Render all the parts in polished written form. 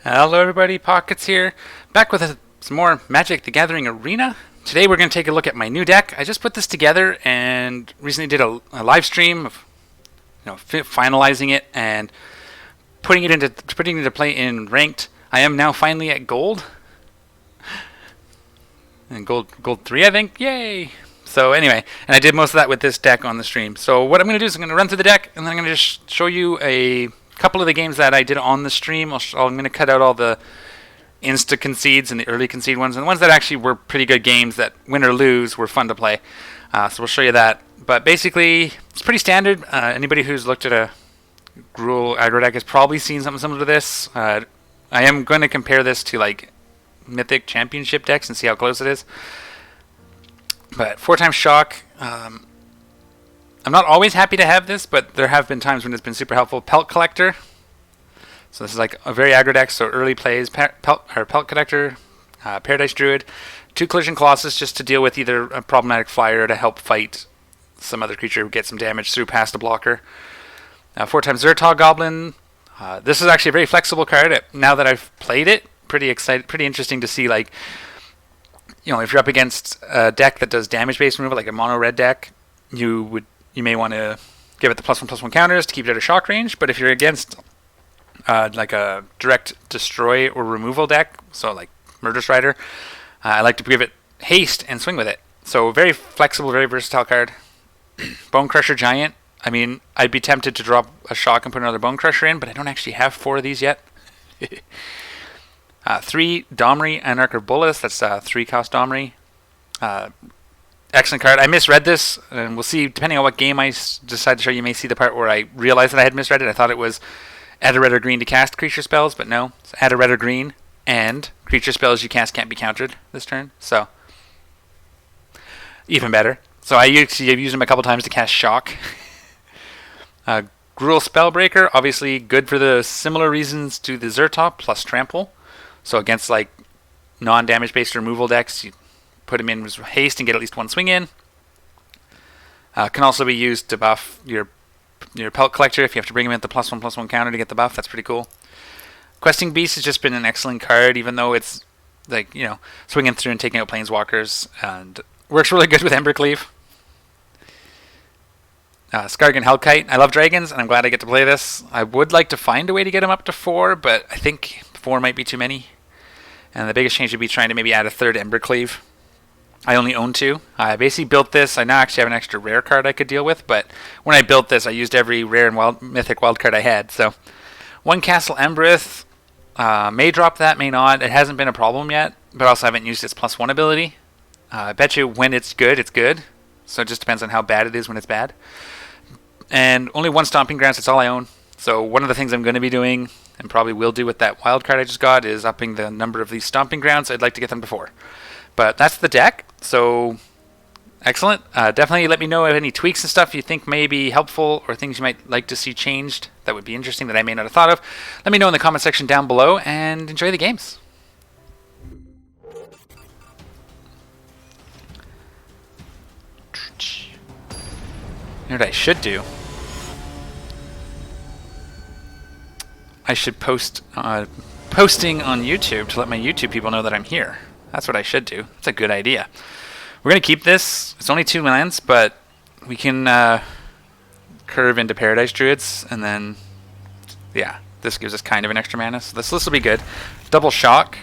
Hello everybody, Pockets here, back with some more Magic the Gathering Arena. Today we're going to take a look at my new deck. I just put this together and recently did a live stream of finalizing it and putting it into play in ranked. I am now finally at gold. And gold 3 I think, yay! So anyway, and I did most of that with this deck on the stream. So what I'm going to do is I'm going to run through the deck and then I'm going to just show you a couple of the games that I did on the stream. I'm going to cut out all the insta concedes and the early concede ones, and the ones that actually were pretty good games that win or lose were fun to play. So we'll show you that. But basically, it's pretty standard. Anybody who's looked at a Gruul aggro deck has probably seen something similar to this. I am going to compare this to like Mythic Championship decks and see how close it is. But 4x shock. I'm not always happy to have this, but there have been times when it's been super helpful. Pelt Collector. So this is like a very aggro deck, so early plays. Pelt Collector, Paradise Druid, 2 Collision Colossus just to deal with either a problematic flyer to help fight some other creature who gets some damage through past a blocker. 4x Zertog Goblin. This is actually a very flexible card. Now that I've played it, pretty interesting to see, like, if you're up against a deck that does damage-based removal, like a mono red deck, you may want to give it the +1/+1 counters to keep it out of shock range. But if you're against like a direct destroy or removal deck, so like Murder Strider, I like to give it haste and swing with it. So very flexible, very versatile card. Bone Crusher Giant. I mean, I'd be tempted to drop a shock and put another Bone Crusher in, but I don't actually have 4 of these yet. 3 Domri Anarch of Bolas. That's 3-cost Domri. Excellent card. I misread this, and we'll see, depending on what game I decide to show you, may see the part where I realized that I had misread it. I thought it was add a red or green to cast creature spells, but no. It's add a red or green, and creature spells you cast can't be countered this turn. So, even better. So I've used them a couple times to cast Shock. Gruul Spellbreaker, obviously good for the similar reasons to the Zertop, plus Trample. So against like non-damage based removal decks, you put him in with haste and get at least 1 swing in. Can also be used to buff your Pelt Collector if you have to bring him in at the +1/+1 counter to get the buff. That's pretty cool. Questing Beast has just been an excellent card, even though it's like, swinging through and taking out Planeswalkers, and works really good with Embercleave. Skarrgan Hellkite. I love dragons, and I'm glad I get to play this. I would like to find a way to get him up to 4, but I think 4 might be too many. And the biggest change would be trying to maybe add a 3rd Embercleave. I only own 2. I basically built this. I now actually have an extra rare card I could deal with, but when I built this, I used every rare and mythic wild card I had. So, 1 Castle Embereth. May drop that, may not. It hasn't been a problem yet, but also haven't used its +1 ability. I bet you when it's good, it's good. So it just depends on how bad it is when it's bad. And only 1 Stomping Grounds, that's all I own. So one of the things I'm going to be doing, and probably will do with that wild card I just got, is upping the number of these Stomping Grounds. I'd like to get them to 4. But that's the deck, so excellent. Definitely let me know if any tweaks and stuff you think may be helpful, or things you might like to see changed that would be interesting that I may not have thought of. Let me know in the comment section down below, and enjoy the games. You know what I should do? I should post posting on YouTube to let my YouTube people know that I'm here. That's what I should do. That's a good idea. We're going to keep this. It's only 2 lands, but we can curve into Paradise Druids, and then, yeah, this gives us kind of an extra mana. So this will be good. Double Shock.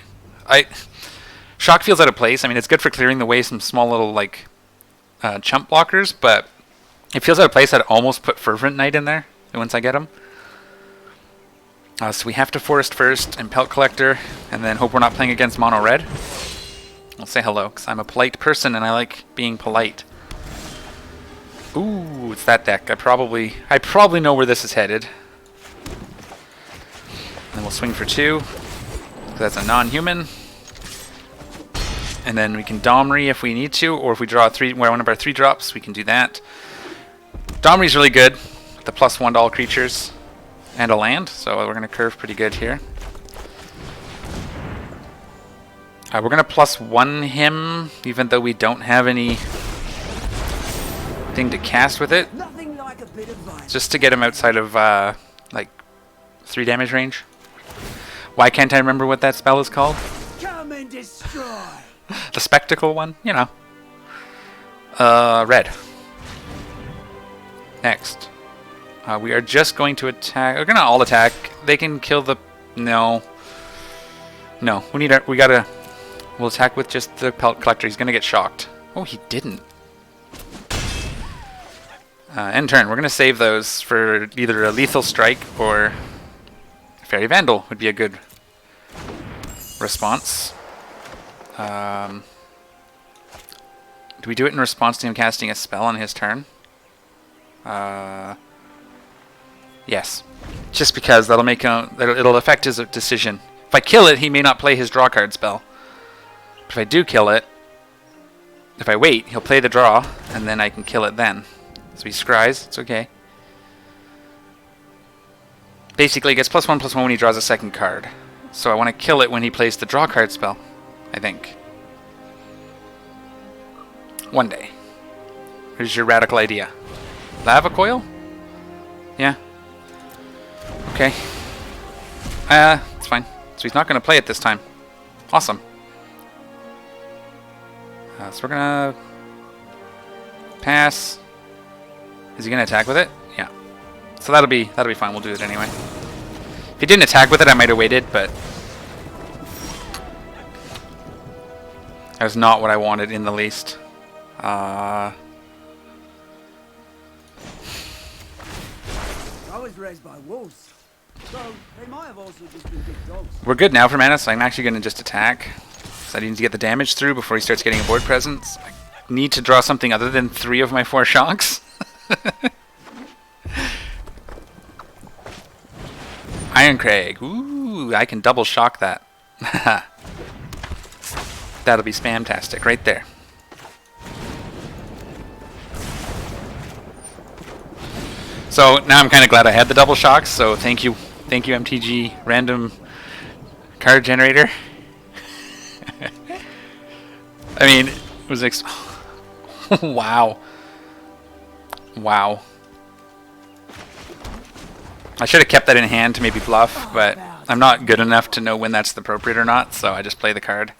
Shock feels out of place. I mean, it's good for clearing the way some small little, like, chump blockers, but it feels out of place. I'd almost put Fervent Knight in there once I get him. So we have to Forest first and Pelt Collector, and then hope we're not playing against mono red. I'll say hello, because I'm a polite person and I like being polite. Ooh, it's that deck. I probably know where this is headed. And then we'll swing for 2, because that's a non-human. And then we can Domri if we need to, or if we draw one of our 3 drops, we can do that. Domri's really good, with the +1 to all creatures. And a land, so we're going to curve pretty good here. We're going to +1 him, even though we don't have any thing to cast with it. Just to get him outside of, like, 3 damage range. Why can't I remember what that spell is called? Come and destroy. The spectacle one? You know. Red. Next. We are just going to attack. We're gonna all attack. They can kill the... No. No. We gotta... We'll attack with just the Pelt Collector. He's gonna get shocked. Oh, he didn't. End turn. We're gonna save those for either a Lethal Strike or... Fairy Vandal would be a good response. Do we do it in response to him casting a spell on his turn? Yes. Just because that'll make it'll affect his decision. If I kill it, he may not play his draw card spell. But if I do kill it, if I wait, he'll play the draw, and then I can kill it then. So he scries. It's okay. Basically, he gets +1/+1 when he draws a second card. So I want to kill it when he plays the draw card spell, I think. One day. Here's your radical idea. Lava Coil? Yeah. Okay. It's fine. So he's not going to play it this time. Awesome. So we're going to pass. Is he going to attack with it? Yeah. So that'll be fine. We'll do it anyway. If he didn't attack with it, I might have waited, but that was not what I wanted in the least. I was raised by wolves, so they might have also just been big dogs. We're good now for mana, so I'm actually going to just attack. So I need to get the damage through before he starts getting a board presence. I need to draw something other than 3 of my 4 shocks. Iron Crag. Ooh, I can double shock that. That'll be spamtastic right there. So now I'm kind of glad I had the double shocks, so thank you MTG random card generator. I mean, it was wow. Wow. I should have kept that in hand to maybe bluff, but I'm not good enough to know when that's appropriate or not, so I just play the card.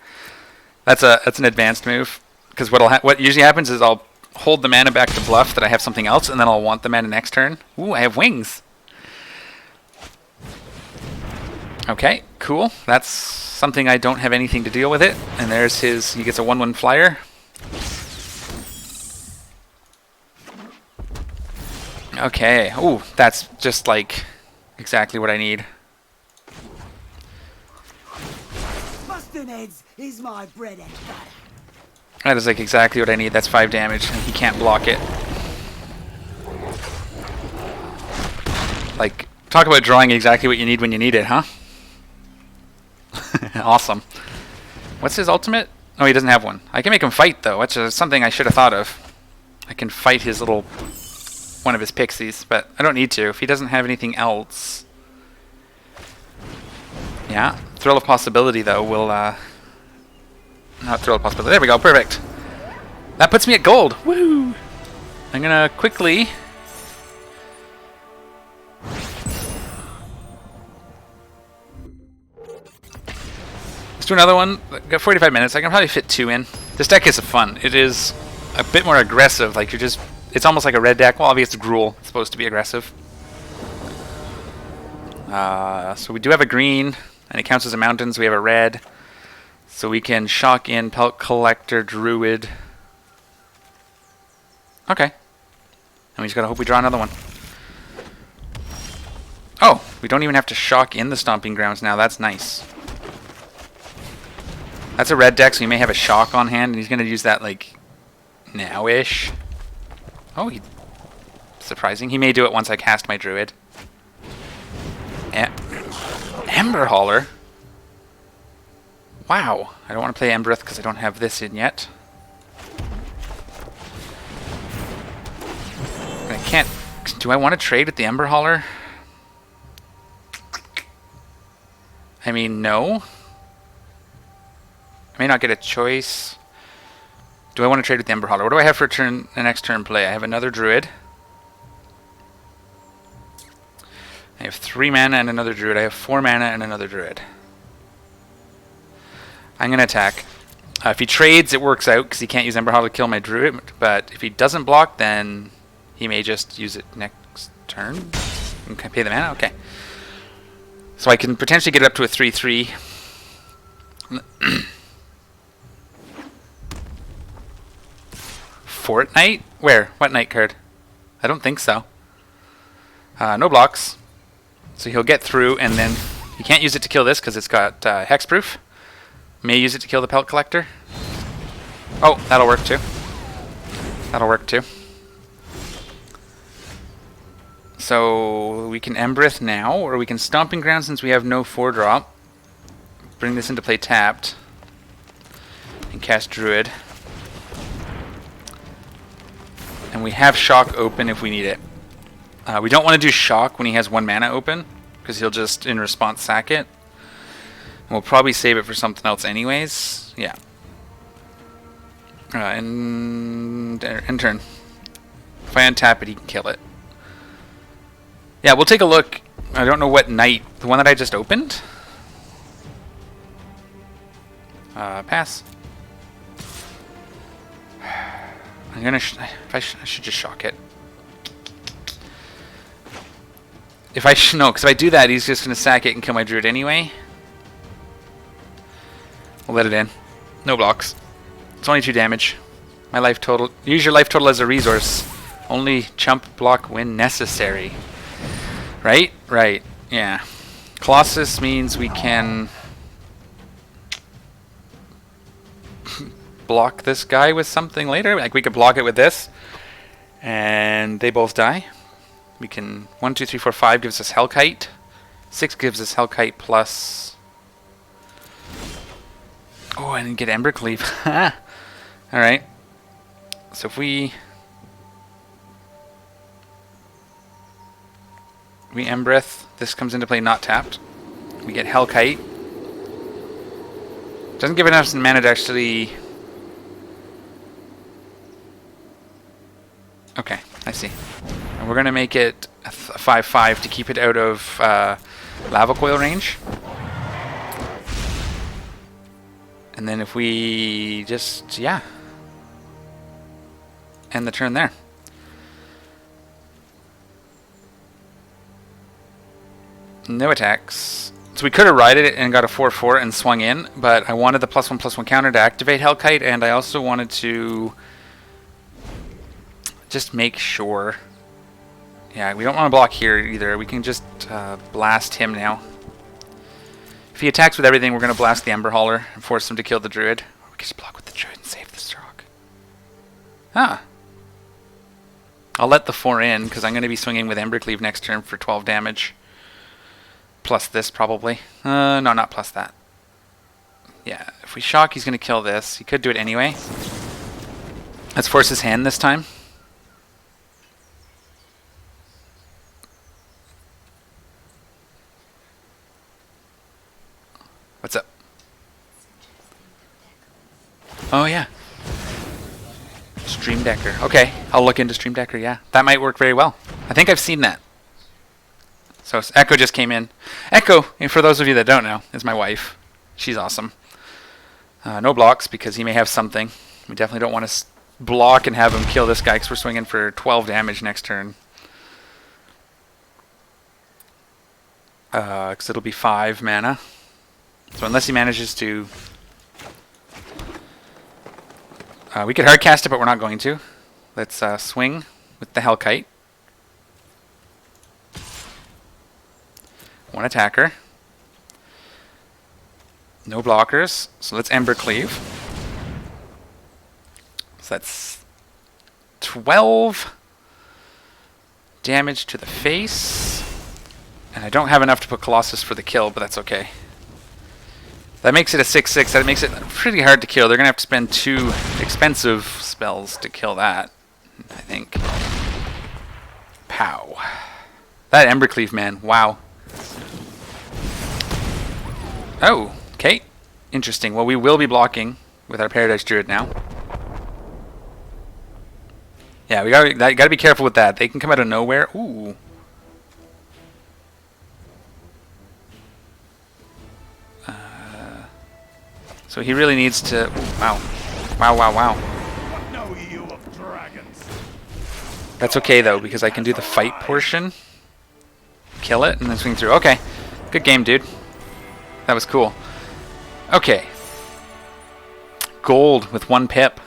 That's an advanced move, because what usually happens is I'll hold the mana back to bluff that I have something else, and then I'll want the mana next turn. Ooh, I have wings. Okay, cool. That's something I don't have anything to deal with it. And there's his, he gets a 1/1 flyer. Okay, ooh, that's just like exactly what I need. Busting heads is my bread and butter. That is like exactly what I need. That's 5 damage, and he can't block it. Like, talk about drawing exactly what you need when you need it, huh? Awesome. What's his ultimate? Oh, he doesn't have one. I can make him fight, though, which is something I should have thought of. I can fight his little... one of his pixies, but I don't need to. If he doesn't have anything else... Yeah. Thrill of Possibility, though, will... Not Thrill of Possibility. There we go. Perfect. That puts me at gold. Woo! I'm gonna quickly... Let's do another one. Got 45 minutes. I can probably fit 2 in. This deck is fun. It is a bit more aggressive. Like, you're just... It's almost like a red deck. Well, obviously it's Gruul. It's supposed to be aggressive. So we do have a green, and it counts as a mountain, so we have a red. So we can shock in Pelt Collector, Druid. Okay. And we just gotta hope we draw another one. Oh, we don't even have to shock in the Stomping Grounds now. That's nice. That's a red deck, so he may have a shock on hand, and he's gonna use that, like, now-ish. Oh, surprising. He may do it once I cast my Druid. Ember Hauler? Wow. I don't want to play Embereth because I don't have this in yet. I can't... Do I want to trade with the Ember Hauler? I mean, no. I may not get a choice. Do I want to trade with the Ember Hauler? What do I have for the next turn play? I have another Druid. I have 3 mana and another Druid. I have 4 mana and another Druid. I'm going to attack. If he trades, it works out because he can't use Embercleave to kill my druid. But if he doesn't block, then he may just use it next turn. Okay, pay the mana? Okay. So I can potentially get it up to a 3/3. Fortnite? Where? What night card? I don't think so. No blocks. So he'll get through, and then he can't use it to kill this because it's got hexproof. May use it to kill the Pelt Collector. Oh, that'll work too. That'll work too. So we can Embereth now, or we can Stomping Ground since we have no 4-drop. Bring this into play tapped. And cast Druid. And we have Shock open if we need it. We don't want to do Shock when he has 1 mana open, because he'll just, in response, sack it. And we'll probably save it for something else anyways. Yeah. End turn. If I untap it, he can kill it. Yeah, we'll take a look. I don't know what night. The one that I just opened? Pass. I'm gonna. I should just shock it. If I no, because if I do that, he's just gonna sack it and kill my druid anyway. We'll let it in. No blocks. It's only 2 damage. My life total. Use your life total as a resource. Only chump block when necessary. Right? Right. Yeah. Colossus means we can block this guy with something later. Like we could block it with this, and they both die. We can 1, 2, 3, 4, 5 gives us Hellkite. 6 gives us Hellkite plus. Oh, I didn't get Embercleave. All right. So if we Embereth, this comes into play not tapped. We get Hellkite. Doesn't give enough mana to actually. Okay, I see. And we're gonna make it a 5/5 to keep it out of lava coil range. And then if we just end the turn there. No attacks. So we could have rided it and got a 4/4 and swung in, but I wanted the +1/+1 counter to activate Hellkite, and I also wanted to just make sure. Yeah, we don't want to block here either. We can just blast him now. If he attacks with everything, we're going to blast the Ember Hauler and force him to kill the Druid. Or we can just block with the Druid and save the Stroke. Ah. I'll let the 4 in, because I'm going to be swinging with Embercleave next turn for 12 damage. Plus this, probably. No, not plus that. Yeah, if we shock, he's going to kill this. He could do it anyway. Let's force his hand this time. What's up? Oh, yeah. Stream Decker. Okay, I'll look into Stream Decker, yeah. That might work very well. I think I've seen that. So Echo just came in. Echo, and for those of you that don't know, is my wife. She's awesome. No blocks because he may have something. We definitely don't want to block and have him kill this guy because we're swinging for 12 damage next turn. Because it'll be 5 mana. So unless he manages to... we could hardcast it, but we're not going to. Let's swing with the Hellkite. 1 attacker. No blockers. So let's Embercleave. So that's 12 damage to the face. And I don't have enough to put Colossus for the kill, but that's okay. That makes it a 6/6. That makes it pretty hard to kill. They're going to have to spend 2 expensive spells to kill that, I think. Pow. That Embercleave, man. Wow. Oh, okay. Interesting. Well, we will be blocking with our Paradise Druid now. Yeah, we gotta be careful with that. They can come out of nowhere. Ooh. So he really needs to... Ooh, wow. Wow, wow, wow. What know you of dragons? That's okay, though, because I can do the fight portion. Kill it, and then swing through. Okay. Good game, dude. That was cool. Okay. Gold with 1 pip.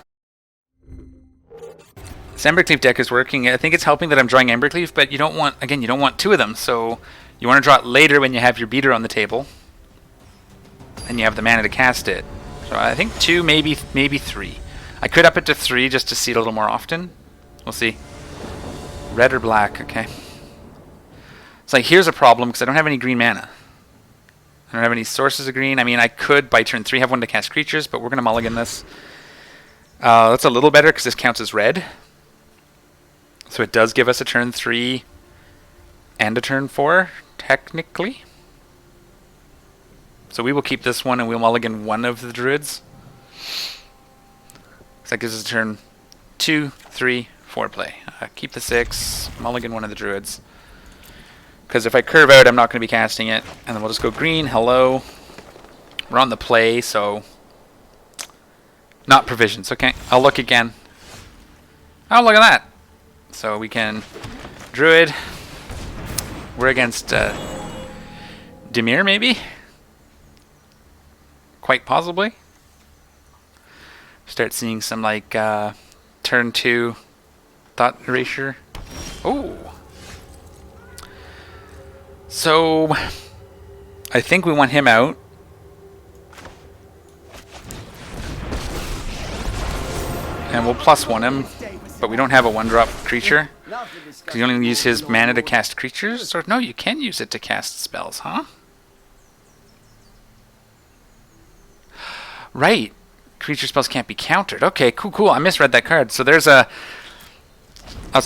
This Embercleave deck is working. I think it's helping that I'm drawing Embercleave, but you don't want, again, you don't want 2 of them, so you want to draw it later when you have your beater on the table. And you have the mana to cast it. So I think 2, maybe 3. I could up it to 3 just to see it a little more often. We'll see. Red or black, okay. It's like, here's a problem, because I don't have any green mana. I don't have any sources of green. I mean, I could, by turn 3, have 1 to cast creatures, but we're going to mulligan this. That's a little better, because this counts as red. So it does give us a turn 3 and a turn 4, technically. So we will keep this one, and we'll mulligan 1 of the druids. So that gives us a turn 2, 3, 4 play. Keep the 6, mulligan 1 of the druids. Because if I curve out, I'm not going to be casting it. And then we'll just go green, hello. We're on the play, so... Not provisions, okay. I'll look again. Oh, look at that. So we can... Druid. We're against Dimir, maybe? Quite possibly. Start seeing some, like, turn 2 thought erasure. Oh! So, I think we want him out. And we'll +1 him, but we don't have a 1-drop creature. Because you only use his mana to cast creatures? Or no, you can use it to cast spells, huh? Right. Creature spells can't be countered. Okay, cool, cool. I misread that card. So there's a... I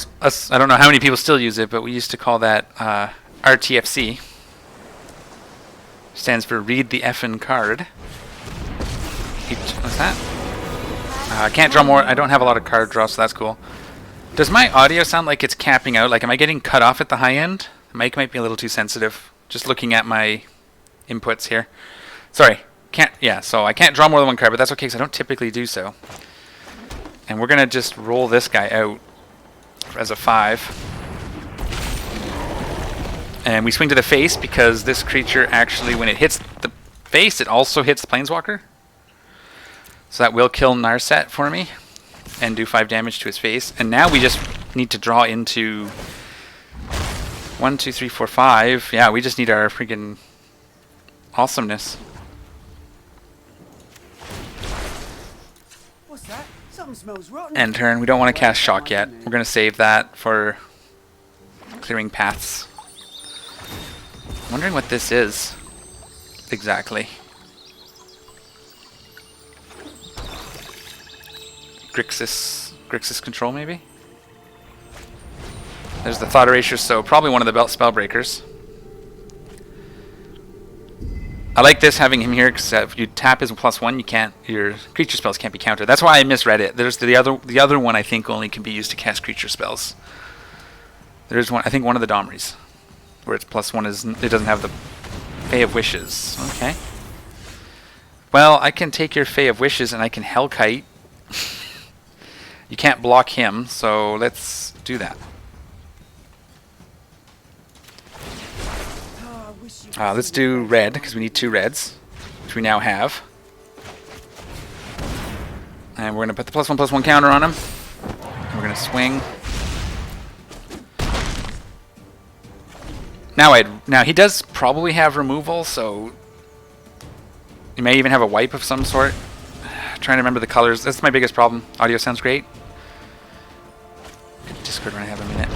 don't know how many people still use it, but we used to call that RTFC. Stands for Read the Effin' Card. What's that? I can't draw more. I don't have a lot of card draw, so that's cool. Does my audio sound like it's capping out? Like, am I getting cut off at the high end? The mic might be a little too sensitive. Just looking at my inputs here. Sorry. So I can't draw more than 1 card, but that's okay because I don't typically do so. And we're going to just roll this guy out as a 5. And we swing to the face because this creature actually, when it hits the face, it also hits the Planeswalker. So that will kill Narset for me and do 5 damage to his face. And now we just need to draw into 1, 2, 3, 4, 5. Yeah, we just need our freaking awesomeness. What's that? Something smells rotten. End turn. We don't want to cast Shock yet. We're going to save that for clearing paths. I'm wondering what this is exactly. Grixis control, maybe? There's the Thought Erasure, so probably one of the belt spellbreakers. I like this, having him here, because if you tap his +1, you can't, your creature spells can't be countered. That's why I misread it. There's the other one I think only can be used to cast creature spells. There's one, I think one of the Domries, where it's +1 is, it doesn't have the Fae of Wishes. Okay. Well, I can take your Fae of Wishes and I can Hellkite. You can't block him, so let's do that. Let's do red, because we need 2 reds, which we now have. And we're going to put the +1/+1 counter on him. And we're going to swing. Now he does probably have removal, so he may even have a wipe of some sort. Trying to remember the colors. That's my biggest problem. Audio sounds great. Discord when I have a minute.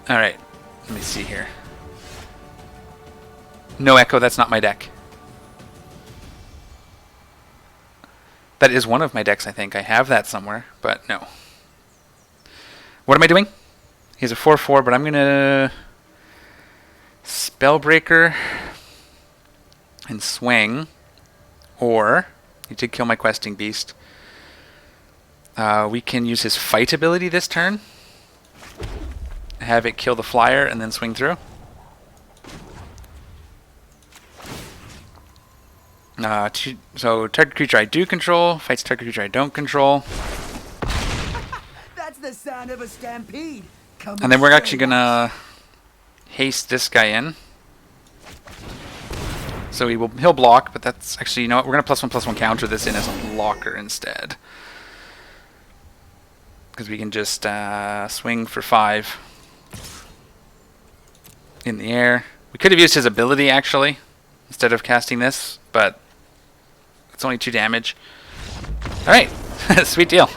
Alright, let me see here. No echo, that's not my deck. That is one of my decks, I think. I have that somewhere, but no. What am I doing? He's a 4/4, but I'm going to Spellbreaker and swing. Or, he did kill my Questing Beast. We can use his fight ability this turn. have it kill the flyer and then swing through. So target creature I do control fights target creature I don't control. That's the sound of a stampede. And then we're actually gonna haste this guy in. So he'll block, but that's actually, you know what, we're gonna +1/+1 counter this in as a blocker instead. Because we can just swing for 5 in the air. We could have used his ability actually instead of casting this, but it's only 2 damage. Alright, sweet deal.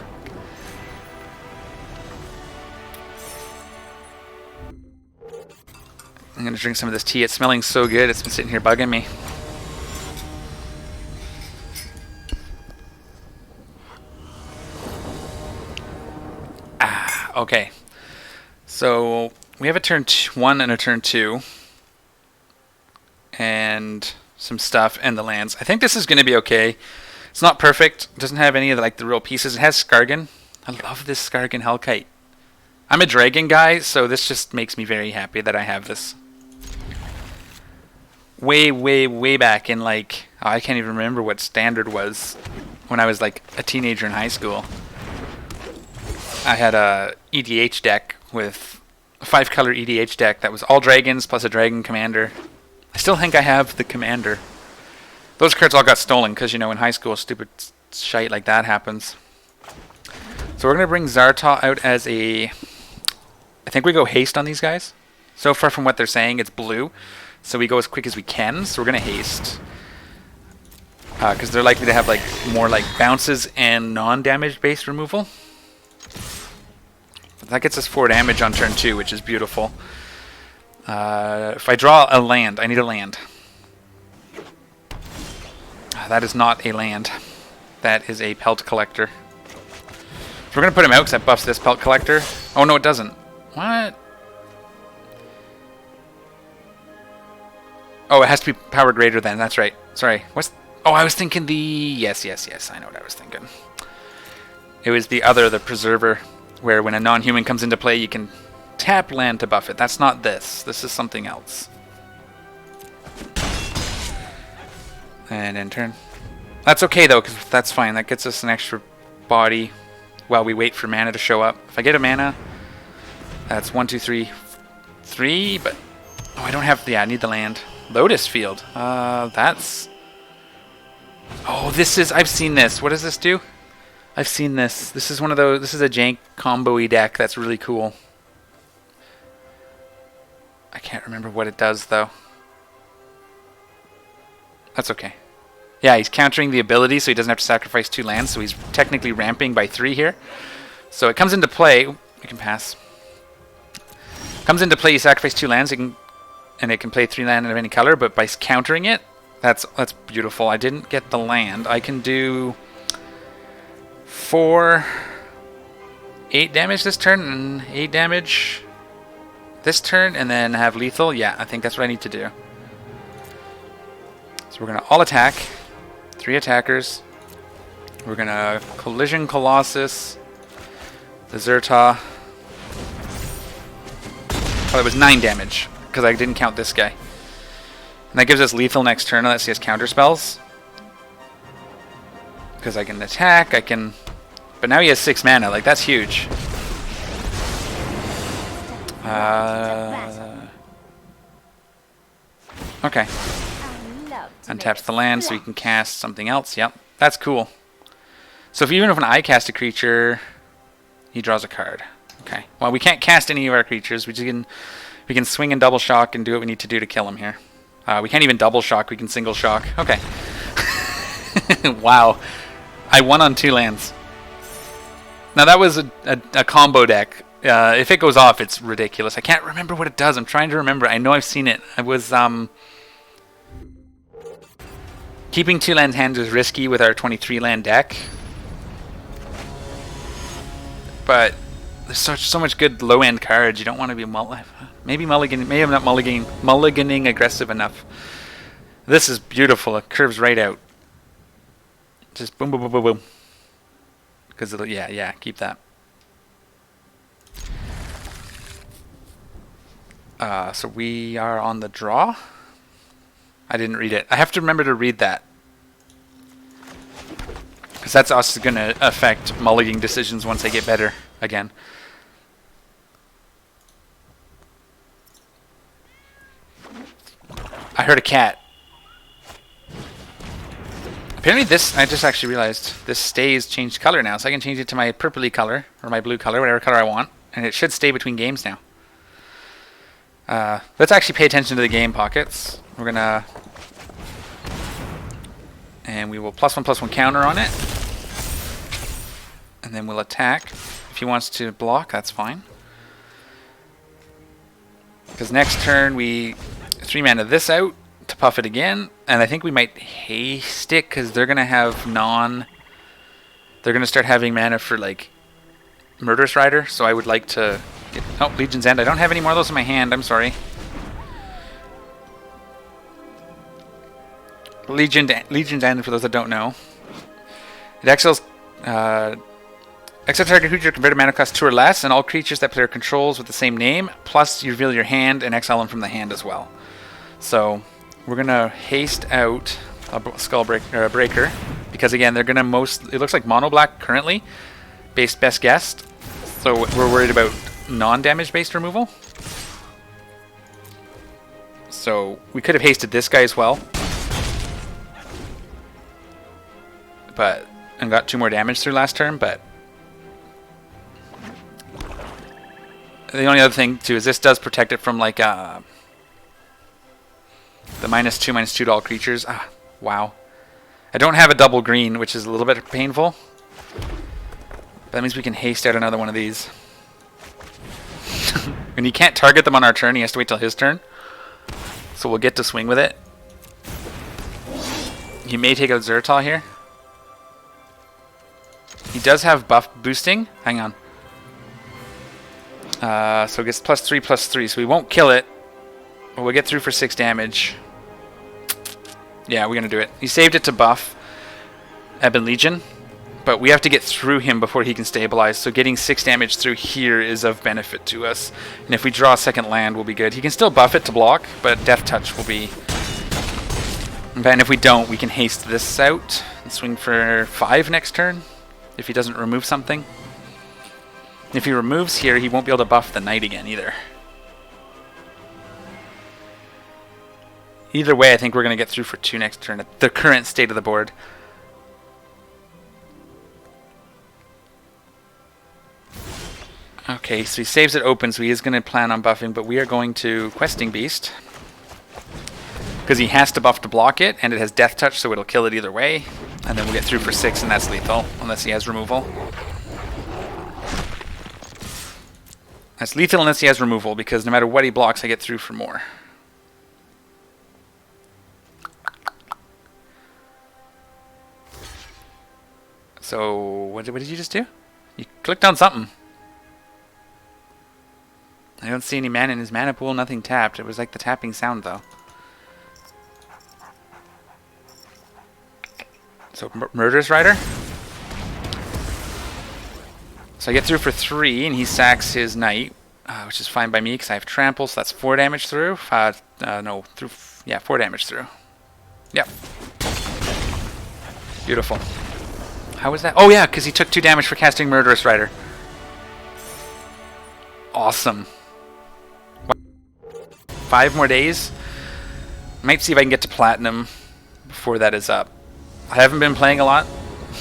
I'm gonna drink some of this tea. It's smelling so good, it's been sitting here bugging me. Okay. So we have a turn 1 and a turn 2. And some stuff and the lands. I think this is gonna be okay. It's not perfect. It doesn't have any of the real pieces. It has Skarrgan. I love this Skarrgan Hellkite. I'm a dragon guy, so this just makes me very happy that I have this. Way back in I can't even remember what standard was when I was like a teenager in high school. I had a EDH deck with a 5-color EDH deck that was all dragons plus a dragon commander. I still think I have the commander. Those cards all got stolen because, you know, in high school stupid shite like that happens. So we're going to bring Zarta out as a... I think we go haste on these guys. So far from what they're saying, it's blue. So we go as quick as we can. So we're going to haste. Because they're likely to have more bounces and non-damage based removal. That gets us 4 damage on turn 2, which is beautiful. If I draw a land, I need a land. That is not a land. That is a pelt collector. So we're going to put him out because that buffs this pelt collector. Oh no, it doesn't. What? Oh, it has to be power greater than. That's right. Sorry. Oh, I was thinking the... Yes. I know what I was thinking. It was the preserver, where when a non-human comes into play, you can tap land to buff it. That's not this. This is something else. And end turn. That's okay, though, because that's fine. That gets us an extra body while we wait for mana to show up. If I get a mana, that's 1, 2, 3, 3, but... Oh, I don't have... Yeah, I need the land. Lotus Field. That's... Oh, this is... I've seen this. What does this do? I've seen this. This is one of those... This is a jank combo-y deck that's really cool. I can't remember what it does, though. That's okay. Yeah, he's countering the ability, so he doesn't have to sacrifice 2 lands, so he's technically ramping by 3 here. So it comes into play... We can pass. Comes into play, you sacrifice 2 lands, and it can play 3 land of any color, but by countering it, that's beautiful. I didn't get the land. I can do 8 damage this turn, and 8 damage this turn, and then have lethal. Yeah, I think that's what I need to do. So we're going to all attack. 3 attackers. We're going to Collision Colossus. The Zerta. Oh, it was 9 damage, because I didn't count this guy. And that gives us lethal next turn, unless he has counter spells. Because I can attack, I can... But now he has 6 mana, that's huge. Okay. Untaps the land so you can cast something else. Yep, that's cool. So even if I cast a creature, he draws a card. Okay. Well, we can't cast any of our creatures. We can swing and double shock and do what we need to do to kill him here. We can't even double shock. We can single shock. Okay. Wow. I won on 2 lands. Now that was a combo deck. If it goes off, it's ridiculous. I can't remember what it does. I'm trying to remember. I know I've seen it. I was keeping 2 lands hands is risky with our 23 land deck. But there's so much good low end cards. You don't want to be maybe I'm not mulliganing aggressive enough. This is beautiful. It curves right out. Just boom, boom, boom, boom, boom. Because yeah, keep that. So we are on the draw. I didn't read it. I have to remember to read that. Because that's also going to affect mulliganing decisions once I get better again. I heard a cat. Apparently this, I just actually realized, this stays changed color now. So I can change it to my purpley color, or my blue color, whatever color I want. And it should stay between games now. Let's actually pay attention to the game pockets. We're going to... And we will +1/+1 counter on it. And then we'll attack. If he wants to block, that's fine. Because next turn we 3-mana this out to puff it again. And I think we might haste it because they're going to have They're going to start having mana for like Murderous Rider. So I would like to get... Oh, Legion's End. I don't have any more of those in my hand. I'm sorry. Legion's End, for those that don't know. It exiles... exile target creature converted mana cost 2 or less, and all creatures that player controls with the same name, plus you reveal your hand and exile them from the hand as well. So we're gonna haste out a Skull Breaker, because again they're gonna it looks like mono black currently, based best guess. So we're worried about non-damage based removal. So we could have hasted this guy as well, and got 2 more damage through last turn, but the only other thing too is this does protect it from like the -2/-2 to all creatures. Wow. I don't have a double green, which is a little bit painful. That means we can haste out another one of these. And he can't target them on our turn, he has to wait till his turn. So we'll get to swing with it. He may take out Zertal here. He does have buff boosting. Hang on. So it gets +3/+3, so we won't kill it. But we'll get through for 6 damage. Yeah, we're going to do it. He saved it to buff Ebon Legion, but we have to get through him before he can stabilize, so getting 6 damage through here is of benefit to us. And if we draw a second land, we'll be good. He can still buff it to block, but Death Touch will be... And if we don't, we can haste this out and swing for 5 next turn, if he doesn't remove something. If he removes here, he won't be able to buff the Knight again either. Either way, I think we're going to get through for 2 next turn at the current state of the board. Okay, so he saves it open, so he is going to plan on buffing, but we are going to Questing Beast. Because he has to buff to block it, and it has Death Touch, so it'll kill it either way. And then we'll get through for 6, and that's lethal, unless he has removal. That's lethal unless he has removal, because no matter what he blocks, I get through for more. So, what did you just do? You clicked on something. I don't see any mana in his mana pool, nothing tapped. It was like the tapping sound, though. So, Murderous Rider. So I get through for 3, and he sacks his Knight, which is fine by me, because I have Trample, so that's 4 damage through. 4 damage through. Yep. Beautiful. How was that? Oh yeah, because he took 2 damage for casting Murderous Rider. Awesome. 5 more days. Might see if I can get to Platinum before that is up. I haven't been playing a lot,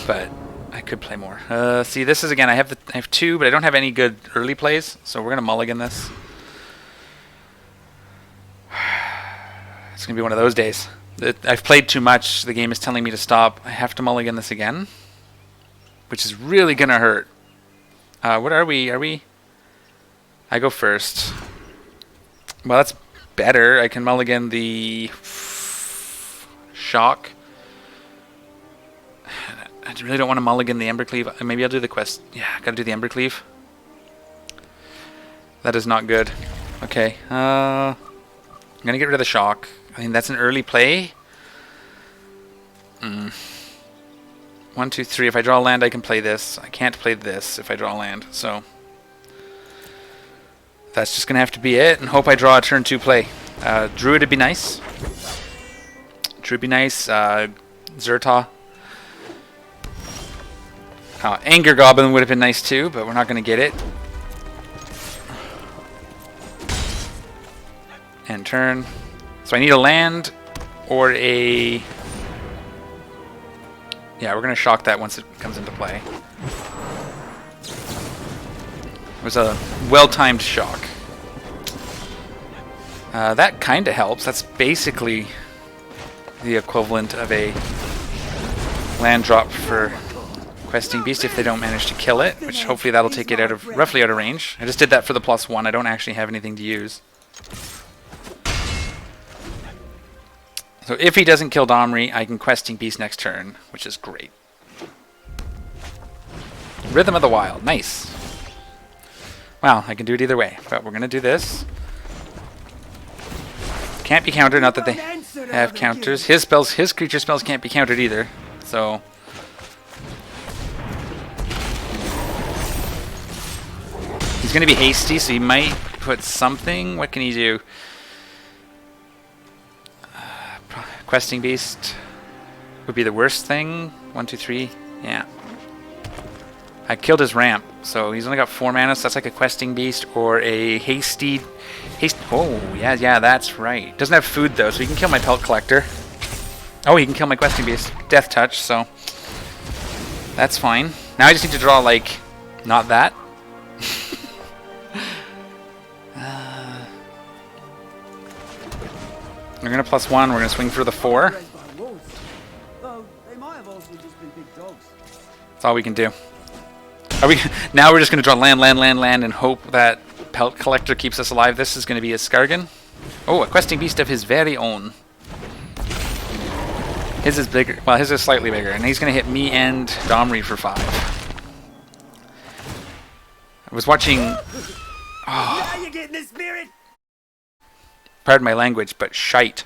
but I could play more. See, this is again. I have 2, but I don't have any good early plays, so we're gonna mulligan this. It's gonna be one of those days. I've played too much. The game is telling me to stop. I have to mulligan this again, which is really gonna hurt. What are we? I go first. Well, that's better. I can mulligan the Shock. I really don't want to mulligan the Embercleave. Maybe I'll do the quest. Yeah, gotta do the Embercleave. That is not good. Okay. I'm gonna get rid of the Shock. I mean, that's an early play. 1, 2, 3. If I draw a land, I can play this. I can't play this if I draw a land. So that's just gonna have to be it, and hope I draw a turn 2 play. Druid would be nice. Druid would be nice. Zerta. Anger Goblin would have been nice too, but we're not gonna get it. End turn. So I need a land or a... Yeah, we're gonna shock that once it comes into play. It was a well-timed shock. That kind of helps. That's basically the equivalent of a land drop for Questing Beast if they don't manage to kill it, which hopefully that'll take it roughly out of range. I just did that for the +1. I don't actually have anything to use. So if he doesn't kill Domri, I can Questing Beast next turn, which is great. Rhythm of the Wild. Nice. Well, I can do it either way, but we're going to do this. Can't be countered, not that they have counters. His creature spells can't be countered either, so... He's going to be hasty, so he might put something. What can he do? Questing Beast would be the worst thing. 1, 2, 3. Yeah. I killed his ramp, so he's only got 4 mana, so that's like a Questing Beast or a hasty... Oh, yeah, that's right. Doesn't have food, though, so he can kill my Pelt Collector. Oh, he can kill my Questing Beast. Death Touch, so... That's fine. Now I just need to draw, like, not that. We're going to +1, we're going to swing for the 4. That's all we can do. Now we're just going to draw land, and hope that Pelt Collector keeps us alive. This is going to be a Skarrgan. Oh, a Questing Beast of his very own. His is bigger. Well, his is slightly bigger, and he's going to hit me and Domri for 5. I was watching... Oh. Now you're getting the spirit. Pardon my language, but shite.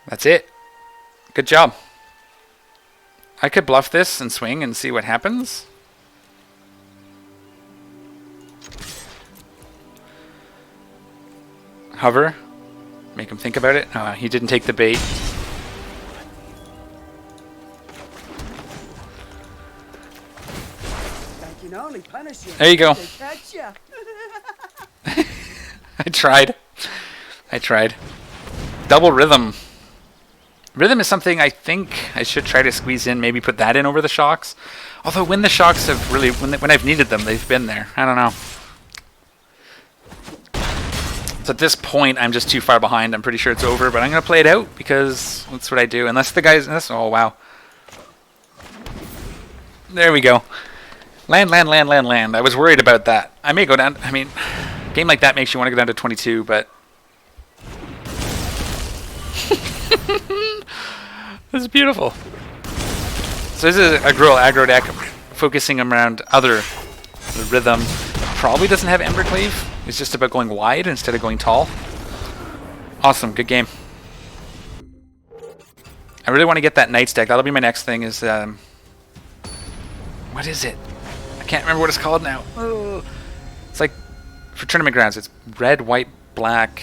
That's it. Good job. I could bluff this and swing and see what happens. Hover. Make him think about it. He didn't take the bait. There you go. I tried. Double Rhythm. Rhythm is something I think I should try to squeeze in, maybe put that in over the shocks. Although when the shocks have really, when I've needed them, they've been there. I don't know. So at this point, I'm just too far behind. I'm pretty sure it's over, but I'm going to play it out because that's what I do. Unless the guys, oh wow. There we go. Land. I was worried about that. I may go down, I mean, a game like that makes you want to go down to 22, but... This is beautiful. So this is a Gruul aggro deck, focusing around the rhythm. Probably doesn't have Embercleave. It's just about going wide instead of going tall. Awesome, good game. I really want to get that Knights deck. That'll be my next thing is... what is it? I can't remember what it's called now. Oh. It's like, for Tournament Grounds, it's red, white, black.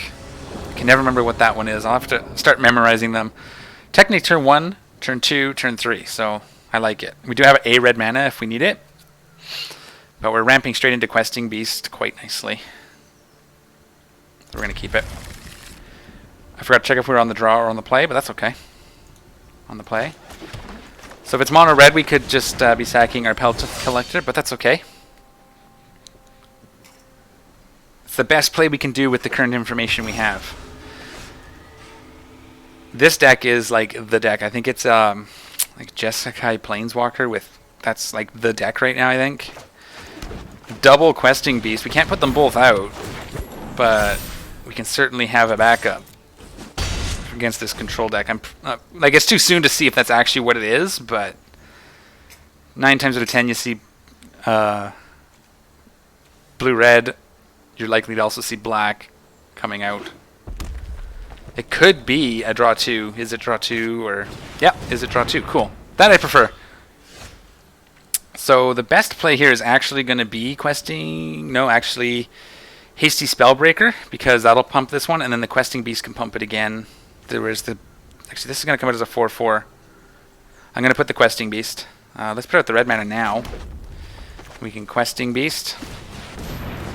I can never remember what that one is. I'll have to start memorizing them. Technically turn 1, turn 2, turn 3, so I like it. We do have a red mana if we need it, but we're ramping straight into Questing Beast quite nicely. So we're going to keep it. I forgot to check if we were on the draw or on the play, but that's okay. On the play. So if it's mono red, we could just be sacking our Pelt Collector, but that's okay. It's the best play we can do with the current information we have. This deck is like the deck. I think it's like Jeskai Planeswalker with, that's like the deck right now, I think. Double Questing Beast. We can't put them both out, but we can certainly have a backup against this control deck. I'm like, it's too soon to see if that's actually what it is, but 9 times out of 10 you see blue-red. You're likely to also see black coming out. It could be a draw 2. Is it draw 2 or... Yeah, is it draw 2? Cool. That I prefer. So the best play here is actually going to be questing... No, actually... Hasty Spellbreaker, because that'll pump this one, and then the Questing Beast can pump it again. There is the... Actually, this is going to come out as a 4/4. I'm going to put the Questing Beast. Let's put out the red mana now. We can Questing Beast.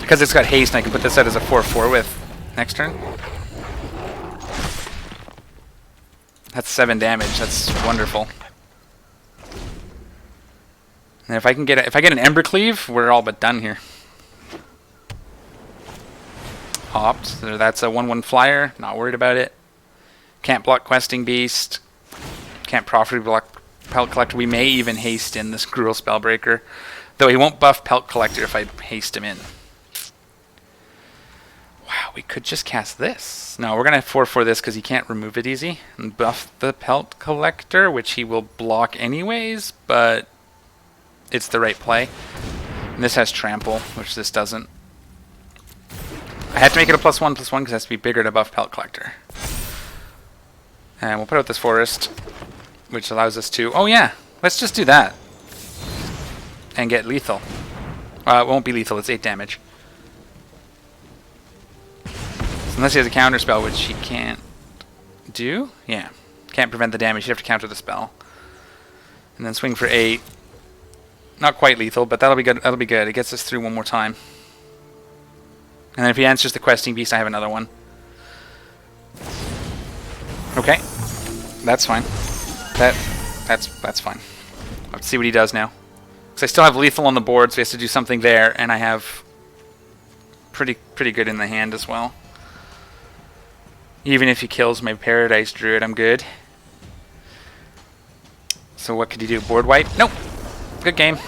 Because it's got haste, and I can put this out as a 4/4 with next turn. That's 7 damage. That's wonderful. And if I get an Embercleave, we're all but done here. Opt. So that's a 1/1 flyer. Not worried about it. Can't block Questing Beast. Can't profitably block Pelt Collector. We may even haste in this Gruul Spellbreaker. Though he won't buff Pelt Collector if I haste him in. Wow, we could just cast this. No, we're going to 4/4 this because he can't remove it easy. And buff the Pelt Collector, which he will block anyways, but it's the right play. And this has Trample, which this doesn't. I have to make it a +1/+1 because it has to be bigger to buff Pelt Collector. And we'll put out this Forest, which allows us to... Oh yeah, let's just do that. And get lethal. It won't be lethal, it's 8 damage. So unless he has a counter spell, which he can't do. Yeah, can't prevent the damage, you have to counter the spell. And then swing for 8. Not quite lethal, but that'll be good. That'll be good. It gets us through one more time. And then if he answers the Questing Beast, I have another one. Okay, that's fine. That's fine. Let's see what he does now. Because I still have lethal on the board, so he has to do something there, and I have pretty good in the hand as well. Even if he kills my Paradise Druid, I'm good. So what could he do? Board wipe? Nope. Good game.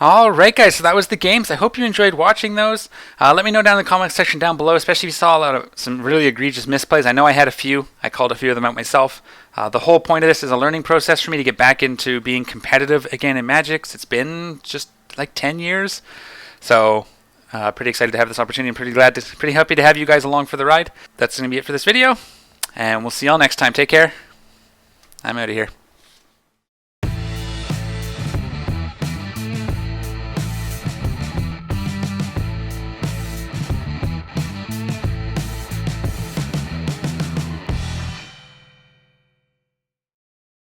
Alright guys, so that was the games. I hope you enjoyed watching those. Let me know down in the comment section down below, especially if you saw a lot of some really egregious misplays. I know I had a few. I called a few of them out myself. The whole point of this is a learning process for me to get back into being competitive again in Magic. It's been just like 10 years. So, pretty excited to have this opportunity. I'm pretty happy to have you guys along for the ride. That's going to be it for this video. And we'll see y'all next time. Take care. I'm out of here.